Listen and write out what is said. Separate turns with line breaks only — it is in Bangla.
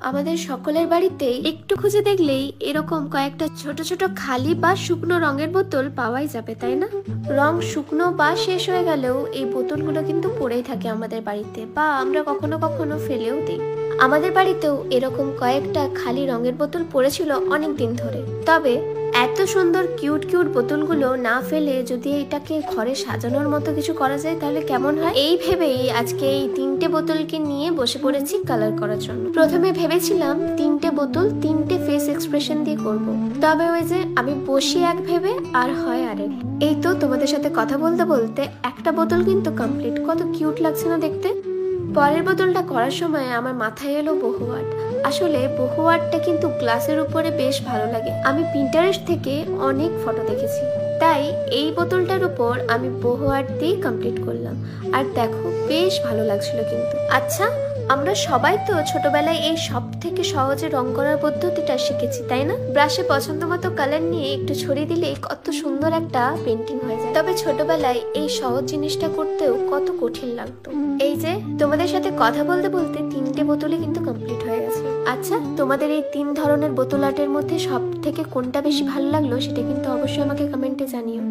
আমাদের সকলের বাড়িতেই একটু খুঁজে দেখলেই এরকম কয়েকটা ছোট ছোট খালি বা শুকনো রঙের বোতল পাওয়াই যাবে, তাই না? রং শুকনো বা শেষ হয়ে গেলেও এই বোতলগুলো কিন্তু পড়েই থাকে আমাদের বাড়িতে, বা আমরা কখনো কখনো ফেলেও দিই। আমাদের বাড়িতেও এরকম কয়েকটা খালি রঙের বোতল পড়েছিল অনেক দিন ধরে। তবে এত সুন্দর কিউট কিউট বোতলগুলো না ফেলে যদি এটাকে ঘরে সাজানোর মতো কিছু করা যায় তাহলে কেমন হয়, এই ভেবেই আজকে এই 3টে বোতলকে নিয়ে বসে পড়েছি কালার করার জন্য। প্রথমে ভেবেছিলাম 3টে বোতল 3টে ফেস এক্সপ্রেশন দিয়ে করব, তবে ওই যে আমি বসি এক ভেবে আর হয় আরেক। এই তো তোমাদের সাথে কথা বলতে বলতে একটা বোতল কিন্তু কমপ্লিট। কত কিউট লাগছে না দেখতে? পরের বোতলটা করার সময় আমার মাথায় এলো বহু আর্ট। আসলে বহু আর্টটা কিন্তু গ্লাসের উপরে বেশ ভালো লাগে। আমি পিন্টারেস্ট থেকে অনেক ফটো দেখেছি, তাই এই বোতলটার উপর আমি বহু আর্ট দিয়ে কমপ্লিট করলাম। আর দেখো বেশ ভালো লাগছিল কিন্তু। আচ্ছা, আমরা সবাই তো ছোটবেলায় এই সব থেকে সহজে রং করার পদ্ধতিটা শিখেছি, তাই না? ব্রাশে পছন্দ মতো কালার নিয়ে একটু ছড়িয়ে দিলে কত সুন্দর একটা পেন্টিং হয়ে যায়। তবে ছোটবেলায় এই সহজ জিনিসটা করতেও কত কঠিন লাগতো। এই যে তোমাদের সাথে কথা বলতে বলতে 3টে বোতলই কিন্তু কমপ্লিট হয়ে গেছে। আচ্ছা, তোমাদের এই 3 ধরনের বোতল আর্টের মধ্যে সব থেকে কোনটা বেশি ভালো লাগলো সেটা কিন্তু অবশ্যই আমাকে কমেন্টে জানিও।